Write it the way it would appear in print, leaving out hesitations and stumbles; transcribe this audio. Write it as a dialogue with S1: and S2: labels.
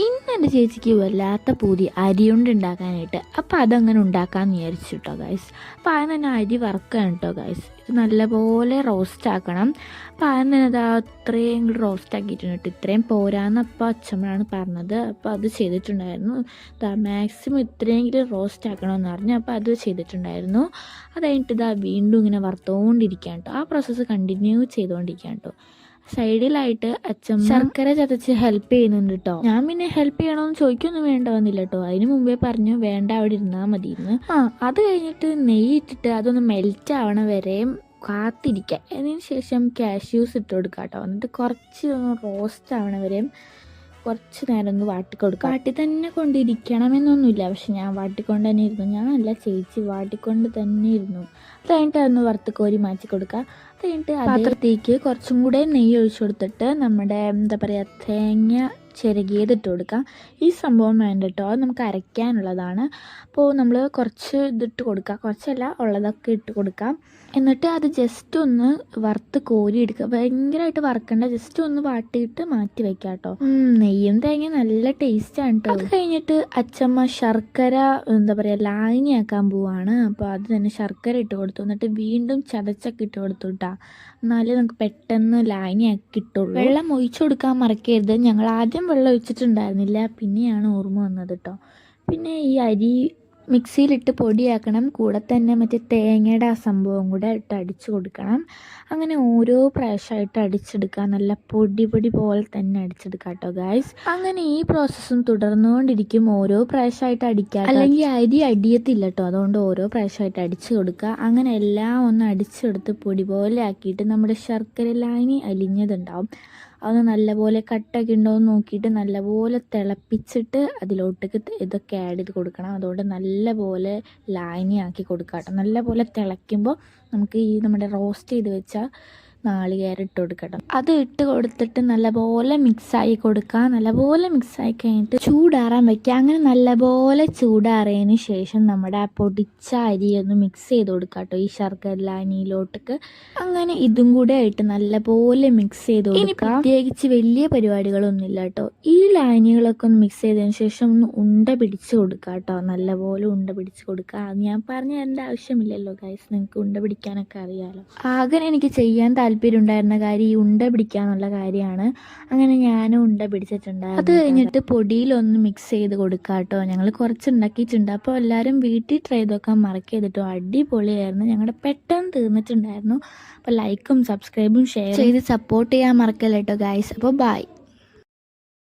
S1: ഇന്ന് എൻ്റെ ചേച്ചിക്ക് വല്ലാത്ത പൂതി അരിയുണ്ട ഉണ്ടാക്കാനായിട്ട്. അപ്പോൾ അതങ്ങനെ ഉണ്ടാക്കാമെന്ന് വിചാരിച്ചു കേട്ടോ ഗൈസ്. അപ്പോൾ ആദ്യം തന്നെ അരി വറുക്കണം കേട്ടോ ഗൈസ്. ഇത് നല്ലപോലെ റോസ്റ്റ് ആക്കണം. അപ്പോൾ ആദ്യം തന്നെ അത് അത്രയും റോസ്റ്റ് ആക്കിയിട്ടുണ്ട് കേട്ടോ. ഇത്രയും പോരാന്ന് അപ്പോൾ അച്ഛമ്മയാണ് പറഞ്ഞത്. അപ്പോൾ അത് ചെയ്തിട്ടുണ്ടായിരുന്നു. മാക്സിമം ഇത്രയെങ്കിലും റോസ്റ്റ് ആക്കണമെന്ന് പറഞ്ഞു. അപ്പോൾ അത് ചെയ്തിട്ടുണ്ടായിരുന്നു. അത് കഴിഞ്ഞിട്ട് ഇതാ വീണ്ടും ഇങ്ങനെ വറുത്തുകൊണ്ടിരിക്കുകയാണ് കേട്ടോ. ആ പ്രോസസ്സ് കണ്ടിന്യൂ ചെയ്തുകൊണ്ടിരിക്കുകയാണ് കേട്ടോ. സൈഡിലായിട്ട് അച്ഛൻ ശർക്കര ചതച്ച് ഹെൽപ്പ് ചെയ്യുന്നുണ്ട് കേട്ടോ. ഞാൻ പിന്നെ ഹെൽപ്പ് ചെയ്യണമെന്ന് ചോദിക്കൊന്നും വേണ്ട വന്നില്ല കേട്ടോ. അതിന് മുമ്പേ പറഞ്ഞു വേണ്ട, അവിടെ ഇരുന്നാൽ മതിയെന്ന്. അത് കഴിഞ്ഞിട്ട് നെയ്യ് ഇട്ടിട്ട് അതൊന്ന് മെൽറ്റ് ആവണ വരെയും കാത്തിരിക്കുക. അതിന് ശേഷം കാഷ്യൂസ് ഇട്ട് കൊടുക്കുക കേട്ടോ. എന്നിട്ട് കുറച്ച് റോസ്റ്റ് ആവണ വരെയും കുറച്ച് നേരം ഒന്ന് വാട്ടിക്കൊടുക്കുക. വാട്ടി തന്നെ കൊണ്ടിരിക്കണമെന്നൊന്നുമില്ല, പക്ഷെ ഞാൻ വാട്ടിക്കൊണ്ട് തന്നെ ഇരുന്നു. ഞാനല്ല, ചേച്ചി വാട്ടിക്കൊണ്ട് തന്നെ ഇരുന്നു. അത് കഴിഞ്ഞിട്ട് അതൊന്ന് വറുത്ത് കോരി മാറ്റി കൊടുക്കുക. അത് കഴിഞ്ഞിട്ട് പാത്രത്തേക്ക് കുറച്ചും കൂടെ നെയ്യ് ഒഴിച്ചു കൊടുത്തിട്ട് നമ്മുടെ എന്താ പറയുക തേങ്ങ ചിരകിയതിട്ട് കൊടുക്കുക. ഈ സംഭവം വേണ്ട കേട്ടോ, അത് നമുക്ക് അരയ്ക്കാനുള്ളതാണ്. അപ്പോൾ നമ്മൾ കുറച്ച് ഇതിട്ട് കൊടുക്കുക, കുറച്ചല്ല ഉള്ളതൊക്കെ ഇട്ട് കൊടുക്കാം. എന്നിട്ട് അത് ജസ്റ്റ് ഒന്ന് വറുത്ത് കോരി എടുക്കുക. ഭയങ്കരമായിട്ട് വറുക്കണ്ട, ജസ്റ്റ് ഒന്ന് വാട്ടിയിട്ട് മാറ്റി വെക്കാം കേട്ടോ. നെയ്യും തേങ്ങ നല്ല ടേസ്റ്റാണ് കേട്ടോ. അത് കഴിഞ്ഞിട്ട് അച്ഛമ്മ ശർക്കര എന്താ പറയുക ലായനിയാക്കാൻ പോവാണ്. അപ്പോൾ അത് തന്നെ ശർക്കര ഇട്ട് കൊടുത്തു. എന്നിട്ട് വീണ്ടും ചതച്ചൊക്കെ ഇട്ട് കൊടുത്തു കേട്ടോ. എന്നാലേ നമുക്ക് പെട്ടെന്ന് ലായനിയാക്കി കിട്ടുള്ളൂ. വെള്ളം ഒഴിച്ചു കൊടുക്കാൻ മറക്കരുത്. ഞങ്ങൾ ആദ്യം വെള്ളം ഒഴിച്ചിട്ടുണ്ടായിരുന്നില്ല, പിന്നെയാണ് ഓർമ്മ വന്നത് കേട്ടോ. പിന്നെ ഈ അരി മിക്സിയിലിട്ട് പൊടിയാക്കണം. കൂടെ തന്നെ മറ്റേ തേങ്ങയുടെ ആ സംഭവം കൂടെ ഇട്ട് അടിച്ചു കൊടുക്കണം. അങ്ങനെ ഓരോ പ്രാവശ്യമായിട്ട് അടിച്ചെടുക്കുക. നല്ല പൊടി പോലെ തന്നെ അടിച്ചെടുക്കുക കേട്ടോ ഗായ്സ്. അങ്ങനെ ഈ പ്രോസസ്സും തുടർന്നുകൊണ്ടിരിക്കും. ഓരോ പ്രാവശ്യമായിട്ട് അടിക്കുക, അല്ലെങ്കിൽ അരി അടിയത്തില്ല കേട്ടോ. അതുകൊണ്ട് ഓരോ പ്രാവശ്യമായിട്ട് അടിച്ചു കൊടുക്കുക. അങ്ങനെ എല്ലാം ഒന്ന് അടിച്ചെടുത്ത് പൊടി പോലെ ആക്കിയിട്ട് നമ്മുടെ ശർക്കര ലായനി അലിഞ്ഞതുണ്ടാവും. അത് നല്ലപോലെ കട്ടൊക്കെ ഉണ്ടോ എന്ന് നോക്കിയിട്ട് നല്ലപോലെ തിളപ്പിച്ചിട്ട് അതിലോട്ടേക്ക് ഇതൊക്കെ ആഡ് ചെയ്ത് കൊടുക്കണം. അതുകൊണ്ട് നല്ലപോലെ ലായനിയാക്കി കൊടുക്കുക കേട്ടോ. നല്ലപോലെ തിളയ്ക്കുമ്പോൾ നമുക്ക് ഈ നമ്മുടെ റോസ്റ്റ് ചെയ്ത് വെച്ച നാളികേരം ഇട്ട് കൊടുക്കണം. അത് ഇട്ട് കൊടുത്തിട്ട് നല്ലപോലെ മിക്സായി കൊടുക്കുക. നല്ലപോലെ മിക്സായി കഴിഞ്ഞിട്ട് ചൂടാറാൻ വയ്ക്കുക. അങ്ങനെ നല്ലപോലെ ചൂടാറിയതിന് ശേഷം നമ്മുടെ ആ പൊടിച്ച അരി ഒന്ന് മിക്സ് ചെയ്ത് കൊടുക്കുക കേട്ടോ ഈ ശർക്കര ലായനിയിലോട്ടേക്ക്. അങ്ങനെ ഇതും കൂടെ ആയിട്ട് നല്ലപോലെ മിക്സ് ചെയ്ത് കൊടുക്കുക. പ്രത്യേകിച്ച് വലിയ പരിപാടികളൊന്നുമില്ല കേട്ടോ. ഈ ലായനികളൊക്കെ ഒന്ന് മിക്സ് ചെയ്തതിന് ശേഷം ഒന്ന് ഉണ്ട പിടിച്ച് കൊടുക്കുക കേട്ടോ. നല്ലപോലെ ഉണ്ട പിടിച്ച് കൊടുക്കുക. ഞാൻ പറഞ്ഞു തരേണ്ട ആവശ്യമില്ലല്ലോ ഗൈസ്, നിങ്ങൾക്ക് ഉണ്ട പിടിക്കാനൊക്കെ അറിയാമല്ലോ. ആകെ എനിക്ക് ചെയ്യാൻ താല്പര്യം ഉണ്ടായിരുന്ന കാര്യം ഈ ഉണ്ട പിടിക്കാന്നുള്ള കാര്യമാണ്. അങ്ങനെ ഞാനും ഉണ്ട പിടിച്ചിട്ടുണ്ടായിരുന്നു. അത് കഴിഞ്ഞിട്ട് പൊടിയിലൊന്ന് മിക്സ് ചെയ്ത് കൊടുക്കുക കേട്ടോ. ഞങ്ങൾ കുറച്ച് ഉണ്ടാക്കിയിട്ടുണ്ട്. അപ്പോൾ എല്ലാവരും വീട്ടിൽ ട്രൈ ചെയ്തൊക്കെ മറക്കരുതട്ടോ. അടിപൊളിയായിരുന്നു. ഞങ്ങളുടെ പെട്ടെന്ന് തീർന്നിട്ടുണ്ടായിരുന്നു. അപ്പോൾ ലൈക്കും സബ്സ്ക്രൈബും ഷെയർ ചെയ്ത് സപ്പോർട്ട് ചെയ്യാൻ മറക്കല്ല കേട്ടോ ഗൈസ്. അപ്പോൾ ബൈ.